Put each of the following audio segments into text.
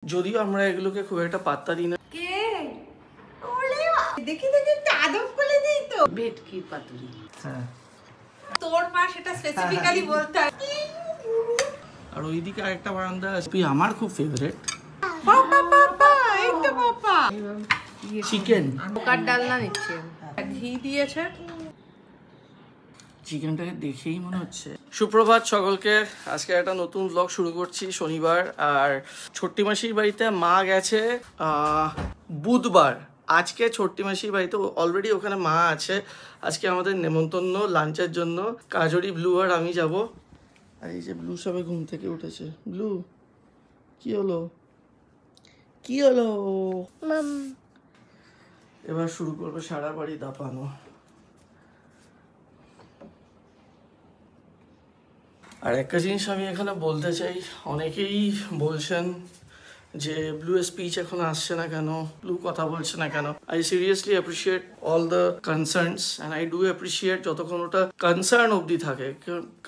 যদিও আমরা এগুলোকে খুব একটা পাত্তা দিই না। কে ওলে দেখি দেখি আদব করে দেই তো ভেটকি পাতুরি। হ্যাঁ তোর মা সেটা স্পেসিফিক্যালি বলতে হয়। আর ওইদিকে আরেকটা বারান্দা আছে আমার খুব ফেভারিট। বাবা বাবা এই তো বাবা চিকেন পোকার ডালনা নিচ্ছে, ঘি দিয়েছে। চিকেনটাকে দেখেই মনে হচ্ছে। সুপ্রভাত সকলকে, আজকে একটা নতুন ব্লগ শুরু করছি শনিবার। আর ছোট্টি মাসির বাড়িতে মা গেছে বুধবার। আজকে ছোট্টি মাসির বাড়িতে অলরেডি ওখানে মা আছে। আজকে আমাদের নেমন্তন্ন লাঞ্চের জন্য। কাজরি, ব্লু আর আমি যাব। আর এই যে ব্লু সবে ঘুম থেকে উঠেছে। ব্লু কি হলো কি হলো? এবার শুরু করবে সারা বাড়ি দাপানো। আর একটা জিনিস আমি এখানে বলতে চাই, অনেকেই বলছেন যে ব্লু স্পিচ এখন আসছে না কেন, ব্লু কথা বলছে না কেন। I seriously appreciate all the concerns and I do appreciate যতক্ষণ ওটা কনসার্ন অবধি থাকে।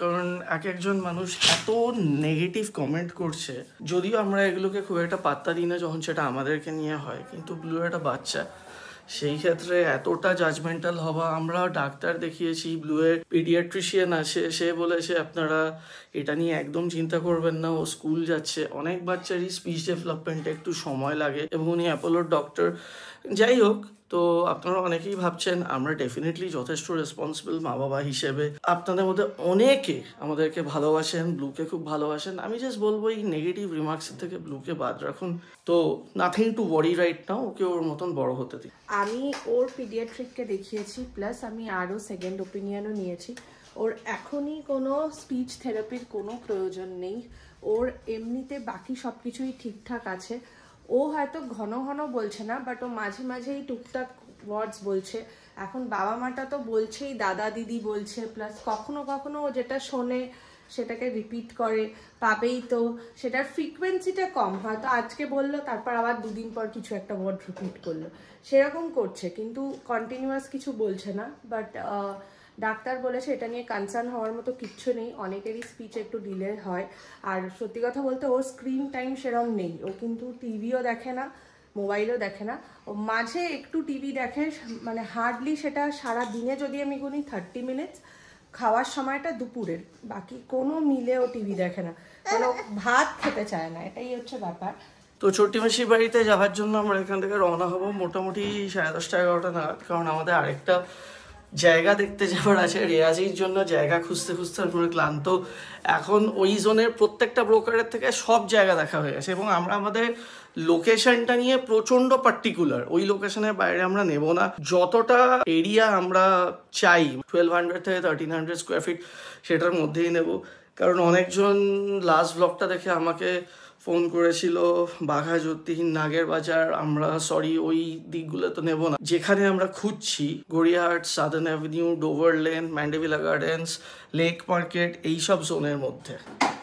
কারণ এক একজন মানুষ এত নেগেটিভ কমেন্ট করছে, যদিও আমরা এগুলোকে খুব একটা পাত্তা দিই না যখন সেটা আমাদেরকে নিয়ে হয়, কিন্তু ব্লু একটা বাচ্চা, সেই ক্ষেত্রে এতটা জাজমেন্টাল হওয়া। আমরা ডাক্তার দেখিয়েছি, ব্লুয়ের পিডিয়াট্রিশিয়ান আছে, সে বলেছে আপনারা এটা নিয়ে একদম চিন্তা করবেন না, ও স্কুল যাচ্ছে। অনেক বাচ্চারই স্পিচ ডেভেলপমেন্টে একটু সময় লাগে এবং উনি অ্যাপোলোর ডক্টর। যাই হোক, তো আপনারা অনেকেই ভাবছেন আমরা ডেফিনেটলি যথেষ্ট রেসপন্সিবল মা বাবা হিসেবে। আপনাদের মধ্যে অনেকে আমাদেরকে ভালোবাসেন, ব্লুকে খুব ভালোবাসেন। আমি জাস্ট বলবো এই নেগেটিভ রিমার্কস থেকে ব্লুকে বাদ রাখুন। তো nothing to worry right now, okay ওর মতন বড় হতে দিই। আমি ওর পিডিয়াট্রিককে দেখিয়েছি, প্লাস আমি আরও সেকেন্ড ওপিনিয়নও নিয়েছি। ওর এখনই কোনো স্পিচ থেরাপির কোনো প্রয়োজন নেই। ওর এমনিতে বাকি সব কিছুই ঠিকঠাক আছে। ও হয়তো ঘন ঘন বলছে না, বাট ও মাঝে মাঝেই টুকটাক ওয়ার্ডস বলছে। এখন বাবা মাটা তো বলছেই, দাদা দিদি বলছে, প্লাস কখনো কখনো ও যেটা শোনে সেটাকে রিপিট করে, পাবেই তো সেটার ফ্রিকোয়েন্সিটা কম। হয়তো আজকে বললো, তারপর আবার দুদিন পর কিছু একটা ওয়ার্ড রিপিট করলো, সেরকম করছে, কিন্তু কন্টিনিউয়াস কিছু বলছে না। বাট ডাক্তার বলেছে এটা নিয়ে কনসার্ন হওয়ার মতো কিচ্ছু নেই। অনেকেরই স্পিচ একটু ডিলে হয়। আর সত্যি কথা বলতে ওর স্ক্রিন টাইম সেরকম নেই। ও কিন্তু টিভিও দেখে না, মোবাইলও দেখে না। ও মাঝে একটু টিভি দেখে, মানে হার্ডলি সেটা সারা দিনে যদি আমি গুনি 30 মিনিটস, খাওয়ার সময়টা দুপুরের, বাকি কোনো মিলে ও টিভি দেখে না, মানে ভাত খেতে চায় না, এটাই হচ্ছে ব্যাপার। তো ছোট্টি মাসির বাড়িতে যাওয়ার জন্য আমরা এখান থেকে রওনা হব মোটামুটি 10:30 11টা নাগাদ। কারণ আমাদের আরেকটা জায়গা দেখতে যাওয়ার আছে। রেয়াজির জন্য জায়গা খুঁজতে খুঁজতে আমরা ক্লান্ত। এখন ওই জোনের প্রত্যেকটা ব্রোকারের থেকে সব জায়গা দেখা হয়ে গেছে এবং আমরা আমাদের লোকেশনটা নিয়ে প্রচণ্ড পার্টিকুলার। ওই লোকেশনের বাইরে আমরা নেব না। যতটা এরিয়া আমরা চাই 1200 থেকে 1300 স্কোয়ার ফিট, সেটার মধ্যেই নেব। কারণ অনেকজন লাস্ট ব্লগটা দেখে আমাকে ফোন করেছিল বাঘা যতীন, নাগের বাজার, আমরা সরি ওই দিকগুলো তো নেব না। যেখানে আমরা খুঁজছি Gariahat, southern avenue, Dover lane, Mandevilla gardens, lake market, এইসব জোনের মধ্যে।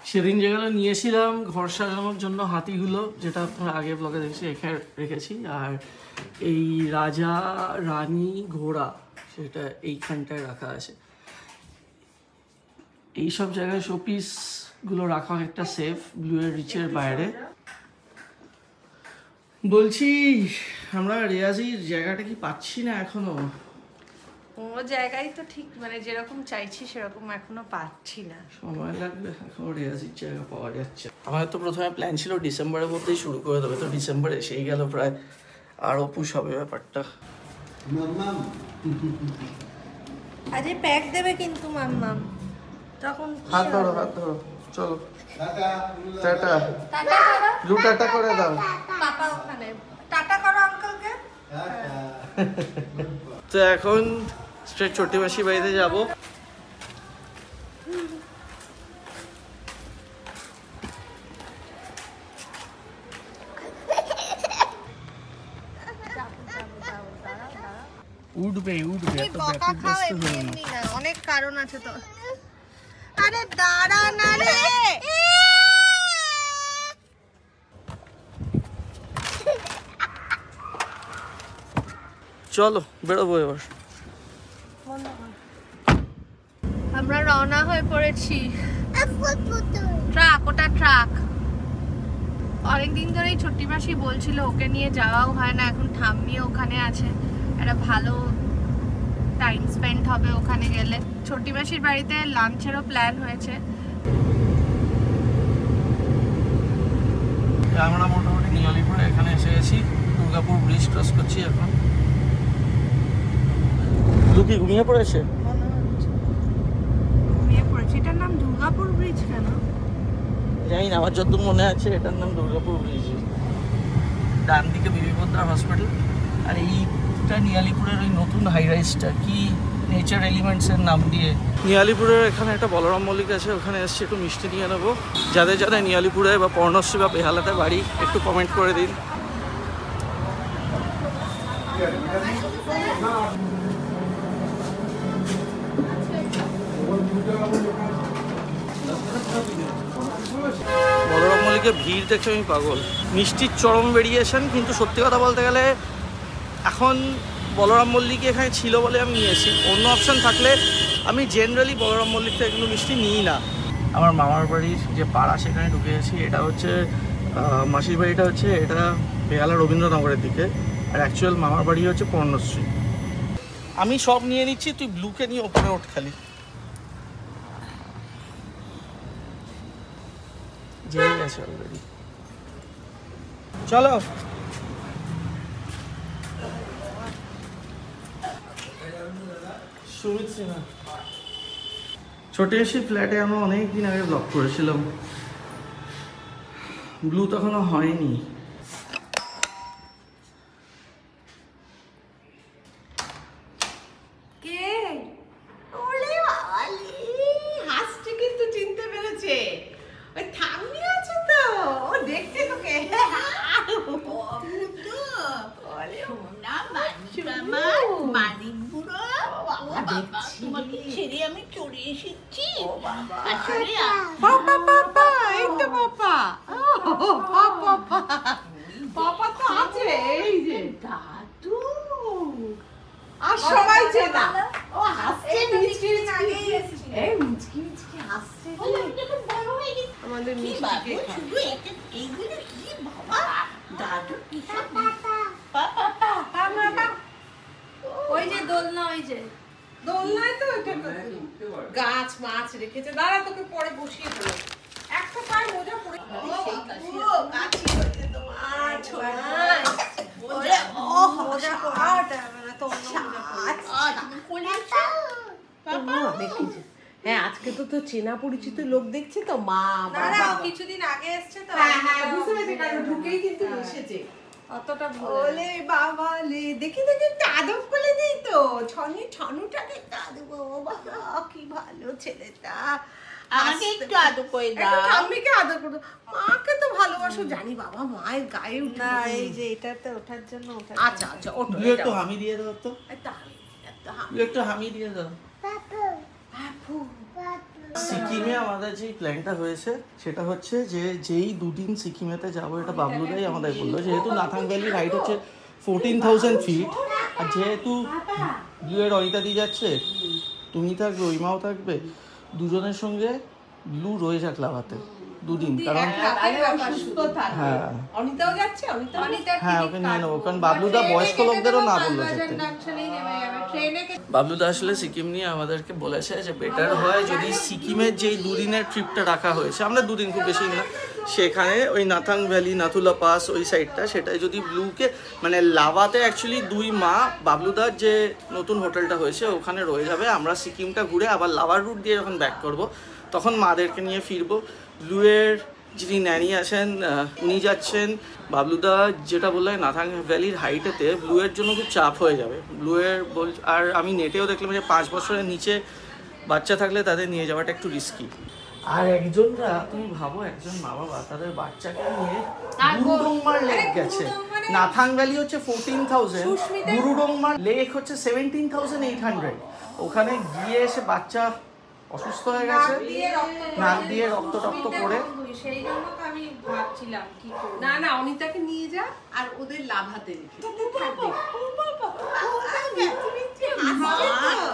সেদিন যেগুলো নিয়েছিলাম ঘর সাজানোর জন্য হাতিগুলো, যেটা আপনারা আগের ব্লগে দেখছি, এখানে রেখেছি। আর এই রাজা রানী ঘোড়া, সেটা এইখানটায় রাখা আছে। এইসব জায়গায় শোপিস গুলো রাখা একটা সেফ, ব্লু এর রিচের বাইরে। বলছি আমরা রেয়াজির জায়গাটা কি পাচ্ছি না এখনো? ও জায়গায় তো ঠিক মানে যেরকম চাইছি সেরকম এখনো পাচ্ছি না, সময় লাগবে। এখন রেয়াজির জায়গা পাওয়া যাচ্ছে। আমার তো প্রথমে প্ল্যান ছিল ডিসেম্বরের মধ্যেই শুরু করে দেবে, তো ডিসেম্বরে এসেই গেল প্রায়। আরও পুশ হবে ব্যাপারটা। আজকে প্যাক দেবে কিন্তু মাম্মাম, তখন হাত ধরো হাত ধরো, চলো টাটা। ব্লু টাটা করে দাও। পাপা ওখানে টাটা করো আঙ্কেলকে। তো এখন স্ট্রেট ছোট্টি মাসির বাড়িতে যাব। উঠবে উঠবে, অনেক কারণ আছে তো। আরে দাঁড়া না রে, চলো বেরোবো এবার। আমরা রওনা হয়ে পড়েছি। ট্রাক, ওটা ট্রাক। অনেকদিন ধরেই ছোট্টি মাসি বলছিল ওকে নিয়ে যাওয়াও হয় না, এখন ঠাম্মিও ওখানে আছে, একটা ভালো টাইম স্পেন্ড হবে ওখানে গেলে। ছোট্টি মাসির বাড়িতে লাঞ্চেরও প্ল্যান হয়েছে। আমরা মোটামুটি নিয়ালিপুরে এখানে এসে গেছি, দুর্গাপুর ব্রিজ ক্রস করছি এখন। লুকি ঘুমিয়ে পড়েছে, ঘুমিয়ে পড়েছে। এটার নাম দুর্গাপুর ব্রিজ কেন জানি না, আমার যতদূর মনে আছে এটার নাম দুর্গাপুর ব্রিজ। ডান দিকে বিবিপত্রা হসপিটাল, আর এইটা নিয়ালিপুরের ওই নতুন হাই রাইজটা কি নেচার এলিমেন্টসের নাম দিয়ে। নিয়ালিপুরের এখানে একটা বলরাম মল্লিক আছে, ওখানে এসছি একটু মিষ্টি নিয়ে নেবো। যাদের যাদের নিয়ালিপুরে বা পর্ণশ্রী বা বেহালাতে বাড়ি একটু কমেন্ট করে দিন। বলরাম মল্লিকের ভিড় দেখে আমি পাগল। মিষ্টির চরম ভেরিয়েশন, কিন্তু সত্যি কথা বলতে গেলে এখন বলরাম মল্লিক এখানে ছিল বলে আমি নিয়েছি। অন্য অপশান থাকলে আমি জেনারেলি বলরাম মল্লিক থেকে এগুলো মিষ্টি নিই না। আমার মামার বাড়ির যে পাড়া সেখানে ঢুকে গেছি। এটা হচ্ছে মাসির বাড়িটা হচ্ছে এটা বেহালা রবীন্দ্রনগরের দিকে, আর অ্যাকচুয়াল মামার বাড়ি হচ্ছে পর্ণশ্রী। আমি সব নিয়ে নিচ্ছি, তুই ব্লুকে নিয়ে ওপরে ওঠ খালি। যেয়ে গেছে অলরেডি, চলো। সুমিত সিনহা ছোট এসে ফ্ল্যাটে আমরা অনেকদিন আগে ব্লগ করেছিলাম, ব্লু তখনও হয়নি। কে? ওলে বাবালি, হাসছে কিন্তু চিনতে পেরেছে। ওই ঠাম্মি আছে তো, ও দেখছে তোকে। আমি চলে এসেছি। পাপা তো আছে, এই যে দাদু। আর সবাই চেনা। ও হাসছে মিচকি মিচকি। এই মিচকি মিচকি হাসছে। আমাদের মিষ্টিকে শুধু এইগুলো কি বাবা, দাদু কি সব ওই যে দোলনা, ওই যে দোলনায় তো গাছ মাছ রেখেছে। দাঁড়া তোকে পরে বসিয়ে দেবো। একটা পায়ে মোজা পরে কাছি হয়েছে তোমার ছোড়া। মোজা পরাটা মানে তো অন্য মোজা পরে। হ্যাঁ, আজকে তো চেনা পরিচিত লোক দেখছি তো, মা বাবা কিছুদিন আগে এসেছে তো। হ্যাঁ হ্যাঁ, বুঝতে পেরেছি, কারণ ঢুকেই কিন্তু এসেছে। অতটা ওলে বাবা লে, দেখি দেখি একটা আদব করে দিই তো। ছনুটাকে একটা আদব, বাবা কি ভালো ছেলেটা। আমাকে একটু আদব করে দাও। ঠাম্মিকে আদর করো, মাকে তো ভালোবাসো জানি বাবা, মায়ের গায়ে উঠে না, এই যে এটাতে ওঠার জন্য ওঠা। আচ্ছা আচ্ছা, ওঠো। ব্লু একটু হামি দিয়ে দাও তো, ব্লু একটু হামি দিয়ে দাও। সিকিমে আমাদের যে প্ল্যানটা হয়েছে সেটা হচ্ছে যে যেই দুদিন সিকিমেতে যাবো, এটা বাবলুদাই আমাদের বললো, যেহেতু নাথাং ভ্যালির হাইট হচ্ছে 14,000 ফিট, আর যেহেতু ব্লুয়ের অনিতা দিয়ে যাচ্ছে, তুমি থাকবে, ওইমাও থাকবে, দুজনের সঙ্গে ব্লু রয়ে যাক লাভাতে দুদিন, কারণ হ্যাঁ অনিতাও যাচ্ছে। হ্যাঁ ওকে নিয়ে নেবো, কারণ বাবলুদা বয়স্ক লোকদেরও না বললো যেতে। বাবলুদা আসলে সিকিম নিয়ে আমাদেরকে বলেছে যে বেটার হয় যদি সিকিমের যেই দুদিনের ট্রিপটা রাখা হয়েছে, আমরা দুদিন খুব বেশি না, সেখানে ওই নাথাং ভ্যালি, নাথুলা পাস ওই সাইডটা, সেটাই যদি ব্লুকে মানে লাভাতে অ্যাকচুয়ালি 2 মা বাবলুদার যে নতুন হোটেলটা হয়েছে ওখানে রয়ে যাবে, আমরা সিকিমটা ঘুরে আবার লাভার রুট দিয়ে যখন ব্যাক করব তখন মাদেরকে নিয়ে ফিরবো। ব্লুয়ের যিনি ন্যানি আছেন উনি যাচ্ছেন। বাবলুদা যেটা বললেন নাথাং ভ্যালির হাইটেতে ব্লুয়ের জন্য খুব চাপ হয়ে যাবে, ব্লুয়ের আর আমি নেটেও দেখলাম যে 5 বছরের নিচে বাচ্চা থাকলে তাদের নিয়ে যাওয়াটা একটু রিস্কি। আর একজনরা তুমি ভাবো, একজন মা বাবা তাদের বাচ্চাকে নিয়ে গুরুডোংমার লেক গেছে। নাথাং ভ্যালি হচ্ছে 14,000, গুরুডোংমার লেক হচ্ছে 17,800। ওখানে গিয়ে এসে বাচ্চা অসুস্থ হয়ে গেছে, নাক দিয়ে রক্ত টক্ত করে। সেই জন্য তো আমি ভাবছিলাম কি করব। না না, অনিতাকে নিয়ে যা আর ওদের লাভাতে রেখে থাকবে।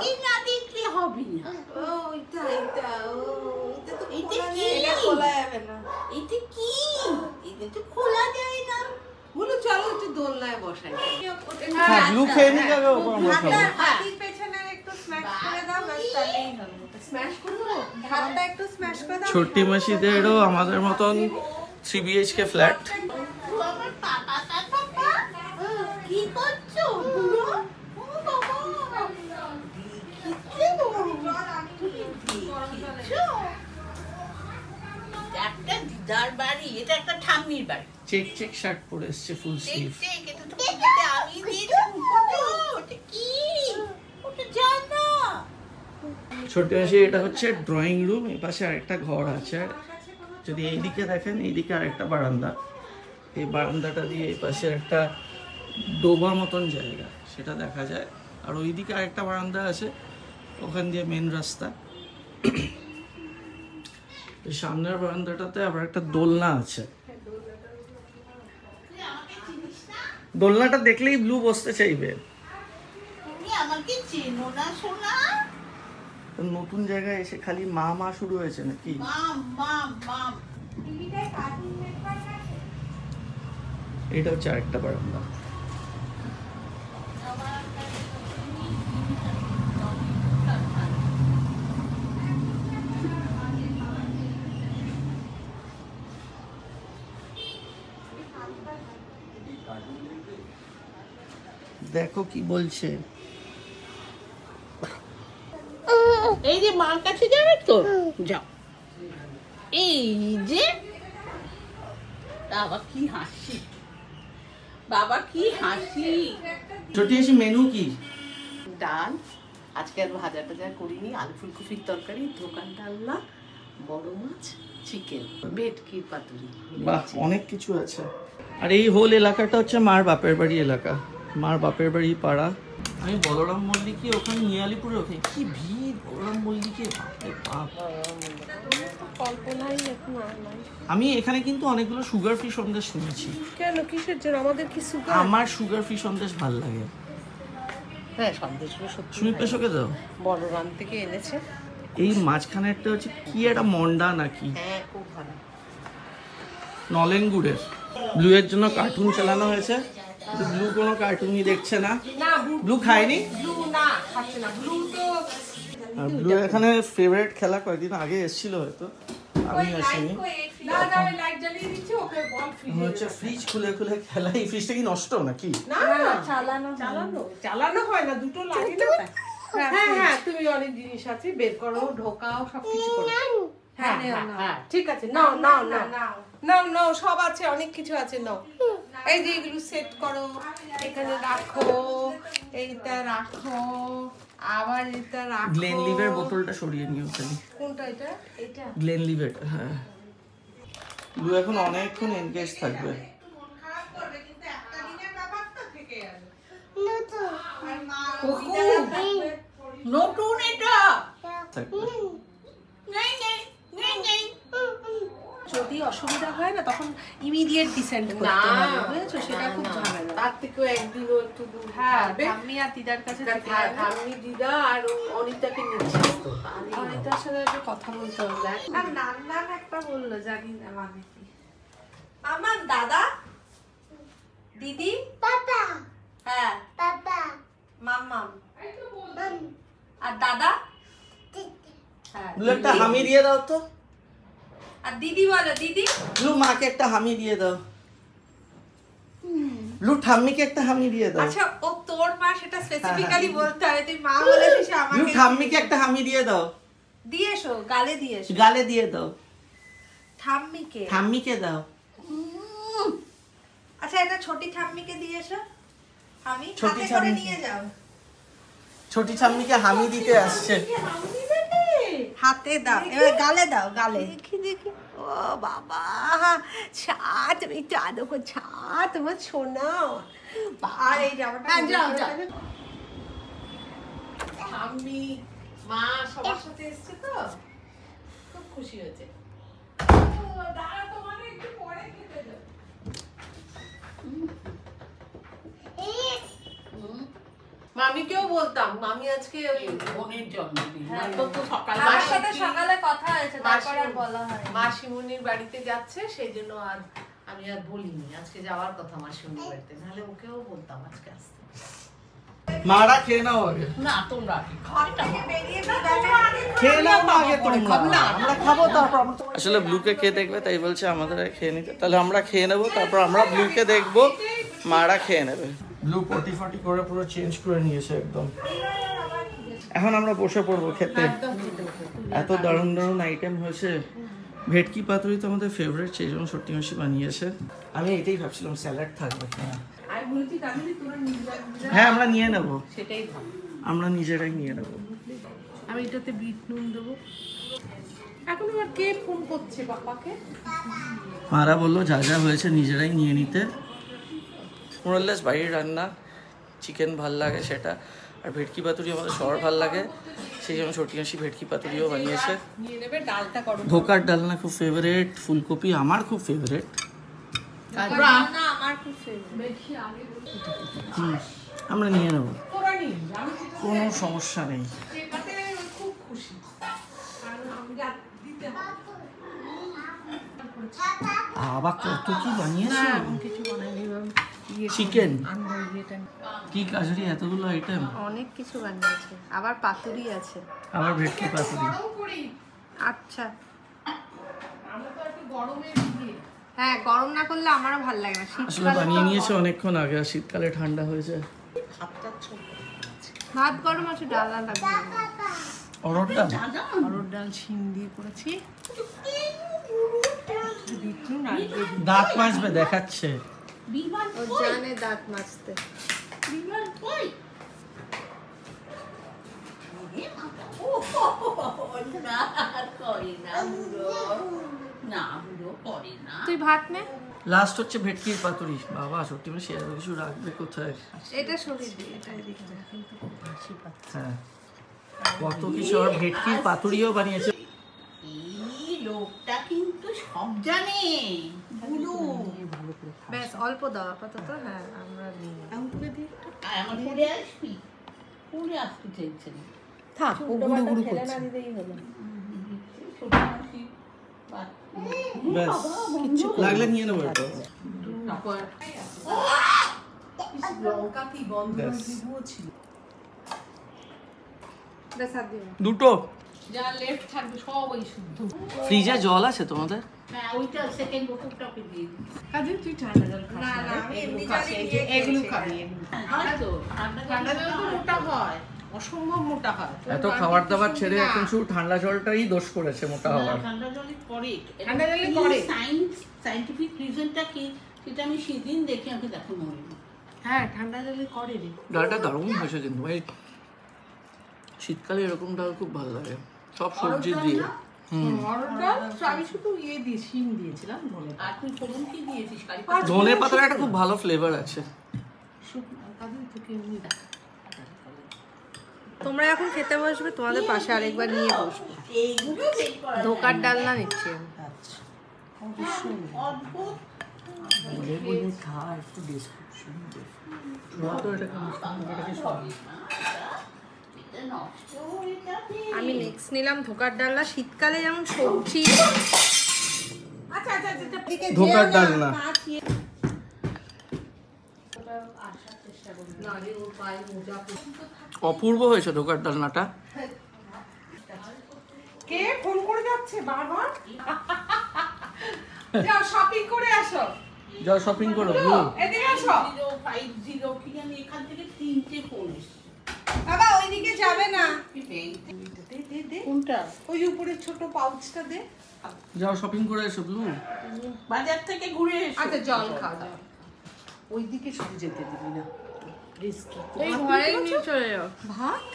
কি না দেখলে হবে না। ও এটা এটা তো এটা কি? এটা খোলা যাবে না। এটা কি? কিন্তু খোলা যায় না। বলো চলো একটু দোলনায় বসাই। হ্যাঁ ব্লু খেয়ে নি যাবে ওপর আমরা খাবো। হাতির পেছনে একটু স্ম্যাশ করে দাও, ব্যাস তাহলেই হবে। স্ম্যাশ করে দাও, ধারটা একটু স্ম্যাশ করে দাও। ছোট্টি মাসিদেরও আমাদের মতন 3 BHK ফ্ল্যাট। আমার পাপা পাপা কি করছো বুড়ো? ও বাবা একটা দিদার বাড়ি, এটা একটা ঠাম্মির বাড়ি। চেক চেক শার্ট পরে এসছে ফুল স্লিভ। আমি দিয়েছি কি ওটা জানা। ছোট্ট মাসি এটা হচ্ছে ড্রয়িং রুম, এই পাশে আরেকটা ঘর আছে। আর যদি এইদিকে দেখেন, এইদিকে আরেকটা বারান্দা, এই বারান্দাটা দিয়ে এই পাশে একটা ডোবা মতন জায়গা সেটা দেখা যায়। আর ওইদিকে আরেকটা বারান্দা আছে, ওখান দিয়ে মেন রাস্তা। এই সামনের বারান্দাটাতে আবার একটা দোলনা আছে। দোলনাটা দেখলেই ব্লু বসতে চাইবে। তুমি আমাকে চেনো না সোনা? নতুন জায়গায় এসে খালি মা মা শুরু হয়েছে নাকি? মাম মাম মাম। এটা হচ্ছে আরেকটা বারান্দা। দেখো কি বলছে। এই যে মার কাছে যাবে তো, যাও। এই যে বাবা কি হাসি, বাবা কি হাসি। ছোটি এসে মেনু কি? ডাল, আজকে আর ভাজা টাজা করিনি, আলু ফুলকপির তরকারি, দোকান ডালনা, বড় মাছ, চিকেন, ভেটকির পাতুরি। বাহ, অনেক কিছু আছে। আর এই হোল এলাকাটা হচ্ছে মার বাপের বাড়ি এলাকা, মার বাপের বাড়ি পাড়া। আমি বলরাম মল্লিকে ওখানে নিয়ালিপুরে, ওখানে কি ভিড় বলরাম মল্লিকে, বাপরে বাপ। কল্পনাই এখন আর নাই। আমি এখানে কিন্তু অনেকগুলো সুগার ফ্রি সন্দেশ শুনেছি। কেন, কিসের জন্য? আমাদের কি সুগার? আমার সুগার ফ্রি সন্দেশ ভাল লাগে। হ্যাঁ, সন্দেশগুলো সত্যি সুমিত পেশোকে দাও। বড়রাম থেকে এনেছে। এই মাঝখানে একটা হচ্ছে কি একটা মন্ডা নাকি, হ্যাঁ খুব ভালো। নলেনগুড়ের। ব্লু এর জন্য কার্টুন চালানো হয়েছে, কিন্তু ব্লু কোনো কার্টুনই দেখছে না। ব্লু খায়নি, না খাচ্ছে না ব্লু তো। আর ব্লু এখানে ফেভারিট খেলা কয়েকদিন আগে এসেছিল, হয়তো আমি আসিনি। না না, লাইট জ্বালিয়ে দিচ্ছি, ওকে বল ফ্রিজ। হচ্ছে ফ্রিজ খুলে খুলে খেলা। এই ফ্রিজটা কি নষ্ট নাকি? না না, চালানো হয় না, দুটো লাগে না। হ্যাঁ হ্যাঁ, তুমি অনেক জিনিস আছে, বের করো, ঢোকাও, সবকিছু করো। হ্যাঁ হ্যাঁ ঠিক আছে, নাও নাও নাও নাও নাও, সব আছে, অনেক কিছু আছে, নাও। এই যে এগুলো সেট করো, এখানে রাখো, এইটা রাখো, আবার এটা রাখো। গ্লেনলিভের বোতলটা সরিয়ে নিও খালি। কোনটা এটা? এটা গ্লেনলিভের, হ্যাঁ। ব্লু এখন অনেকক্ষণ এনগেজ থাকবে। নতুন এটা থাকবে। যদি অসুবিধা হয় না, তখন ইমিডিয়েট ডিসেন্ড করতে হবে, বুঝেছো? সেটা খুব ঝামেলা। তার থেকেও একদিনও একটু দূর হ্যাঁ, থাকবে। ঠাম্মি আর দিদার কাছে থেকে ঠাম্মি, দিদা আর অনিতাকে নিচ্ছে তো। অনিতার সাথে একটু কথা বলতে হবে। আর নান নান একটা বললো, জানি না মানে কি। আমার দাদা, দিদি, পাপা, হ্যাঁ পাপা, মাম্মাম, আর দাদা, হ্যাঁ, ব্লু একটা হামি দিয়ে দাও তো। আর দিদি বলো, দিদি। ব্লু মাকে একটা হামি দিয়ে দাও। ব্লু ঠাম্মিকে একটা হামি দিয়ে দাও। আচ্ছা, ও তোর মা, সেটা স্পেসিফিক্যালি বলতে হবে। তুই মা বলেছিস ব্লু আমাকে। ঠাম্মিকে একটা হামি দিয়ে দাও। দিয়ে এসো, গালে দিয়ে এসো। গালে দিয়ে দাও। ঠাম্মিকে। ঠাম্মিকে দাও। আচ্ছা, এটা ছোটি ঠাম্মিকে দিয়ে এসো। আমি ছোটি হাতে করে ঠাম্মি। নিয়ে যাও। ছোটি ঠাম্মিকে হামি দিতে আসছে। হাতে দাও, এবার গালে দাও, গালে। দেখি দেখি, ও বাবা, ছা, তুমি চা দেখো, ছা, তোমার সোনা। আর এই জামাটা, যাও যাও। ঠাম্মি, মা সবার সাথে এসছে তো, খুব খুশি হয়েছে। মামিকেও বলতাম, মামি আজকে ওই বোনের জন্মদিন, তো সকালে আমার সাথে সকালে কথা হয়েছে, তারপর আর বলা হয়। মা শিমুনির বাড়িতে যাচ্ছে, সেই জন্য আর আমি আর বলিনি, আজকে যাওয়ার কথা আমার শনিবারতে, নাহলে ওকেও বলতাম আজকে আসতে। মারা খেয়ে নাও আগে। না তোমরা খেয়ে নাও না আগে তোমরা, আমরা খাবো তারপর। আসলে ব্লুকে খেয়ে দেখবে তাই বলছে আমাদের খেয়ে নিতে, তাহলে আমরা খেয়ে নেবো তারপর আমরা ব্লুকে দেখবো, মারা খেয়ে নেবে। ব্লু পটি ফটি করে পুরো চেঞ্জ করে নিয়েছে একদম। এখন আমরা বসে পড়বো খেতে। এত দারুণ দারুণ আইটেম হয়েছে। ভেটকি পাতুরি তো আমাদের ফেভারিট, সেই জন্য সত্যি মাসি বানিয়েছে। আমি এটাই ভাবছিলাম স্যালাড থাকবে কিনা। হ্যাঁ আমরা নিয়ে নেব, সেটাই ভালো, আমরা নিজেরাই নিয়ে নেব। আমি এটাতে বিট নুন দেবো। এখন আবার কে ফোন করছে বাবাকে? মারা বললো যা যা হয়েছে নিজেরাই নিয়ে নিতে। মোরাললেস বাড়ির রান্না, চিকেন ভাল লাগে সেটা, আর ভেটকি পাতুরি আমাদের সবার ভাল লাগে, সেই জন্য ছোটি মাসি ভেটকি পাতুরিও বানিয়েছে। নিয়ে নেবে ডালটা করো। ধোকার ডালনা খুব ফেভারিট, ফুলকপি আমার খুব ফেভারিট। আমরা নিয়ে নেব, কোনো সমস্যা নেই। আবার কত কি বানিয়েছে, চিকেন কি কাজরি, এতগুলো আইটেম, অনেক কিছু বানিয়েছে, আবার পাতুরি আছে, আবার ভেটকি পাতুরি। আচ্ছা হ্যাঁ, গরম না করলে আমারও ভালো লাগে না। আসলে বানিয়ে নিয়েছে অনেকক্ষণ আগে, আর শীতকালে ঠান্ডা হয়েছে। ভাত গরম আছে, ডাল না লাগবে। অরড় ডাল, অরড় ডাল শিম দিয়ে করেছি। দাঁত মাজবে দেখাচ্ছে। ও জানে দাঁত মাজতে। তুই ভাত নে। লাস্ট হচ্ছে ভেটকির পাতুরি। বাবা সত্যি মানে শেয়ার কিছু রাখবে কোথায়? এটা সরিয়ে দে, এটা হ্যাঁ কত কিছু, আর ভেটকির পাতুরিও বানিয়েছে। এই লোকটা কিন্তু সব জানে। ব্যাস অল্প দাও আপাতত। হ্যাঁ আমরা নিই। আমার পরে আসবি, পরে আসতে চাইছে না। থাক, ও গুঁড়ো গুঁড়ো করছে। ব্যাস লাগলে নিয়ে নেবো এটা। লঙ্কা কি গন্ধ ব্যাস। ছিল। ব্যাস হাত দিও। দুটো। যা লেফট থাকবে সব ওই শুদ্ধ। ফ্রিজে জল আছে তোমাদের? হ্যাঁ ওইটা সেকেন্ড বোতলটা দিয়ে দিই। কাজে তুই ঠান্ডা জল খাস না, না? না, আমি এগুলো এমনি খাস, জলই এই যে দিয়ে এগুলো খেয়েছি। খাবি, এগুলো। হয়তো ঠান্ডা জল তো মোটা হয়, অসম্ভব মোটা হয়। এত খাবার দাবার ছেড়ে এখন শুধু ঠান্ডা জলটাই দোষ করেছে মোটা হওয়ার। ঠান্ডা জলই করে। ঠান্ডা জলই করে। সাইন্টিফিক রিজনটা কি সেটা আমি সেদিন দেখে আমাকে দেখো মনে নেই। হ্যাঁ ঠান্ডা জলই করে রে। ডালটা দারুণ হয়েছে কিন্তু ভাই, শীতকালে এরকম ডাল খুব ভালো লাগে, সব সবজি দিয়ে। অরড় ডাল আমি শুধু ইয়ে দিয়ে শিম দিয়েছিলাম, ধনে আর তুই ফোড়ন কি দিয়েছিস? কারি ধনে পাতার একটা খুব ভালো ফ্লেভার আছে। কাজে তোকে এমনি তোমরা এখন খেতে বসবে, তোমাদের পাশে আরেকবার নিয়ে বসবো। এইগুলো বের করা ধোকার ডালনা নিচ্ছি আমি। আচ্ছা অদ্ভুত। এটা নষ্ট হয়ে যাবে। আমি নেক্সট নিলাম ধোকার ডালনা। শীতকালে যেমন সবজি, আচ্ছা আচ্ছা আচ্ছা দিকে ধোকার ডালনা অপূর্ব হয়েছে ধোকার ডালনাটা। কে ফোন করে যাচ্ছে বারবার? যাও শপিং করে আসো। যাও শপিং করো ব্লু। এদিকে আসো। 050 কি জানি এখান থেকে 3টে ফোন এসেছে। বাবা ওইদিকে যাবে না। কোনটা? ওই উপরে ছোট পাউচটা দে। যাও শপিং করে এসো ব্লু। বাজার থেকে ঘুরে এসো। আচ্ছা জল খাও যাও। ওইদিকে শুধু যেতে দিবি না, রিস্কি। এই ঘরে নিয়ে চলে যাও। ভাত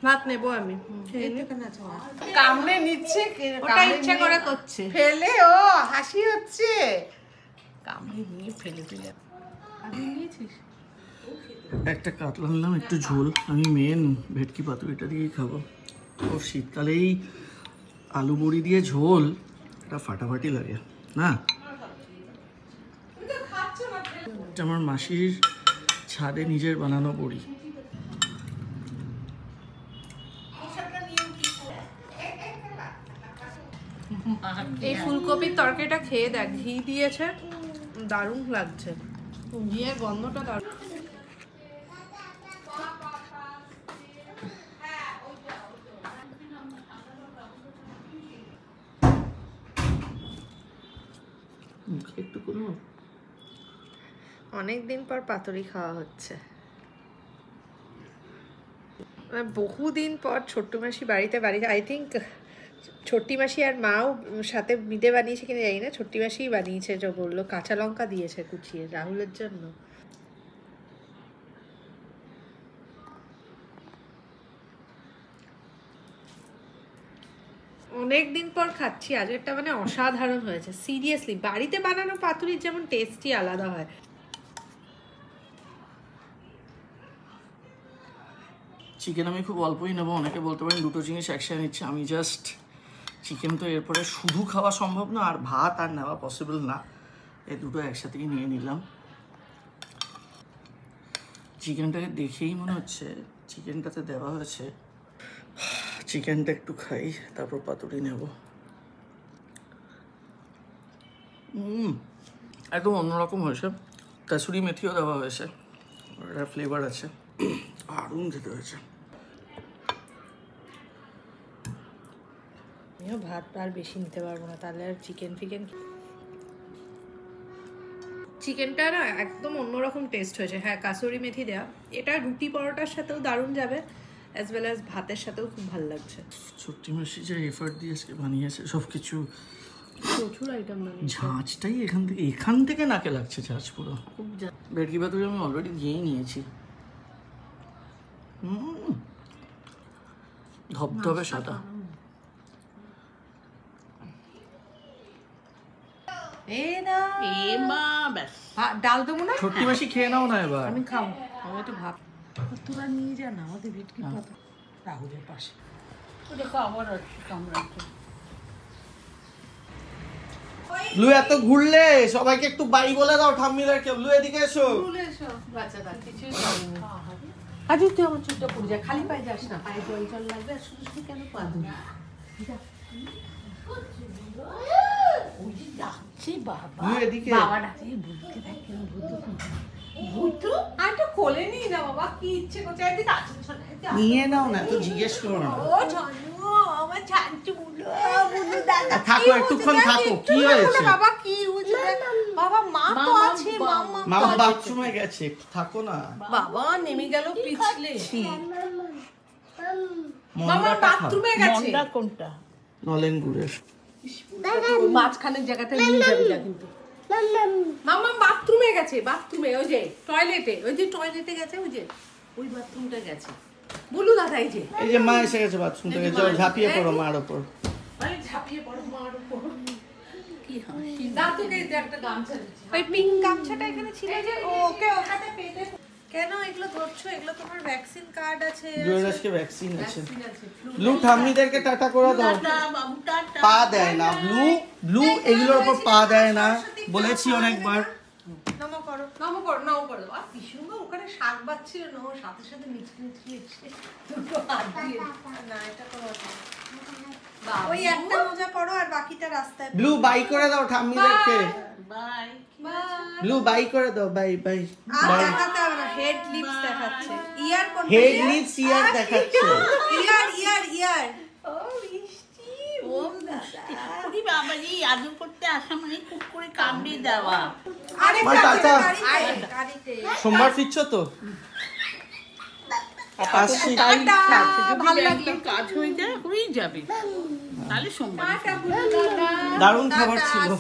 ভাত নেবো আমি। কামড়ে নিচ্ছে, ওটা ইচ্ছা করে করছে। ফেলে ও হাসি হচ্ছে। কামড়ে নিয়ে ফেলে দিলে। আমি নিয়েছিস? একটা কাতলা নিলাম, একটু ঝোল। আমি মেন ভেটকি পাতুরিটা দিয়েই খাবো। ও শীতকালেই আলু বড়ি দিয়ে ঝোল, এটা ফাটাফাটি লাগে না? এটা আমার মাসির ছাদে নিজের বানানো বড়ি। এই ফুলকপির তরকারিটা খেয়ে দেখ, ঘি দিয়েছে, দারুণ লাগছে, ঘিয়ের গন্ধটা দারুণ। একটু কোনো অনেকদিন পর পাতুরি খাওয়া হচ্ছে, বহুদিন পর ছোট্ট মাসি বাড়িতে আই থিঙ্ক ছোট্টি মাসি আর মাও সাথে মিলে বানিয়েছে কিনা জানি না, ছোট্টি মাসিই বানিয়েছে, যে বললো কাঁচা লঙ্কা দিয়েছে কুচিয়ে রাহুলের জন্য। অনেকদিন পর খাচ্ছি, আজকেরটা মানে অসাধারণ হয়েছে সিরিয়াসলি। বাড়িতে বানানো পাতুরির যেমন টেস্টই আলাদা হয়। চিকেন আমি খুব অল্পই নেবো, অনেকে বলতে পারেন দুটো জিনিস একসাথে নিচ্ছে, আমি জাস্ট চিকেন তো এরপরে শুধু খাওয়া সম্ভব না, আর ভাত আর নেওয়া পসিবল না, এই দুটো একসাথেই নিয়ে নিলাম। চিকেনটাকে দেখেই মনে হচ্ছে চিকেনটাতে দেওয়া হয়েছে। চিকেনটা একটু খাই, তারপর পাতুরি নেব। একদম অন্যরকম হয়েছে, কাসুরি মেথিও দেওয়া হয়েছে, একটা ফ্লেভার আছে, দারুণ খেতে হয়েছে। আমিও ভাত আর বেশি নিতে পারবো না, তাহলে আর চিকেনটা না একদম অন্যরকম টেস্ট হয়েছে। হ্যাঁ, কাসুরি মেথি দেওয়া, এটা রুটি পরোটার সাথেও দারুণ যাবে, অ্যাজ ওয়েল অ্যাজ ভাতের সাথেও খুব ভালো লাগছে। ছোট্টি মাসি যে এফার্ট দিয়ে আজকে বানিয়েছে সব কিছু, প্রচুর আইটেম বানিয়েছে। ঝাঁচটাই এখান থেকে নাকে লাগছে ঝাঁচ পুরো। ভেটকি পাতুরি আমি অলরেডি দিয়েই নিয়েছি। ধবধবে সাদা। ডাল দেবো না? ছোট্টি মাসি খেয়ে নাও না এবার। আমি খাবো, আমি একটু ভাব। তোরা নিয়ে যা না আমাদের ভেটকি পাতা রাহুলের পাশে। দেখো আবার কামড়াচ্ছে। ব্লু এত ঘুরলে সবাইকে একটু বাই বলে দাও ঠাম্মিদেরকে। ব্লু এদিকে এসো। আজ তুই আমার চুলটা পড়ে যায়, খালি পায়ে যাস না, পায়ে জল জল লাগবে, আর শুধু শুধু কেন পা ধুবি? ব্লু এদিকে। বাবা ডাকে ভূতকে দেখ কেন ভূত আরেকটা কোলে নিয়ে না বাবা, কি ইচ্ছে করছে এদিকে আসুন। নিয়ে নাও না, তো জিজ্ঞেস করো না। ও জানো আমার ছানচু বুলো বুলো দাদা থাকো একটুক্ষণ থাকো, কি হয়েছে? বাবা কি হয়েছে? বাবা মা তো আছে, মা বাথরুমে গেছে, একটু থাকো না। বাবা নেমে গেল পিছলে। মামা বাথরুমে গেছে। কোনটা? নলেন গুড়ের। মাঝখানের জায়গাটা নিয়ে যাবি না কিন্তু। মামা বাথরুমে গেছে, বাথরুমে ওই যে টয়লেটে, ওই যে টয়লেটে গেছে, ওই যে ওই বাথরুমটা গেছে। বলু দাদা এই যে মা এসে গেছে বাথরুম থেকে, যাও ঝাঁপিয়ে পড়ো মার ওপর। মানে ঝাঁপিয়ে পড়ো মার উপর। কি হাসি। দাদুকে একটা গামছা দিচ্ছি। ওই পিঙ্ক গামছাটা এখানে ছিল যে, ওকে ওখানে পেটে। কেন এগুলো ধরছো? এগুলো তোমার ভ্যাকসিন কার্ড আছে। ব্লুর আজকে ভ্যাকসিন আছে। ব্লু ঠাম্মিদেরকে টাটা করে দাও। পা দেয় না ব্লু এগুলোর উপর পা দেয় না, বলেছি অনেকবার। নমো করো। আর পিসুমা ওখানে শাক বাচ্ছিল না, ওর সাথে সাথে মিচকি এসে দুটো হাত দিয়ে। না এটা করো না। ওই একটা মোজা পরো আর বাকিটা রাস্তায়। ব্লু বাই করে দাও ঠাম্মিদেরকে। বাই। ব্লু বাই করে দাও, বাই বাই। আর দেখাতে হবে না, হেড লিপস দেখাচ্ছে। ইয়ার কোন? হেড লিপস ইয়ার দেখাচ্ছে। ইয়ার ও মিষ্টি ও দাদা ওরে বাবা রে, আদর করতে আসা মানে খুব করে কামড়ে দেওয়া। আরে টাটা। গাড়িতে সোমবার ফিরছো তো? আসছি। ভালো লাগলো, কাজ হয়ে যাবে তাহলে সোমবার। দারুণ খাবার ছিল।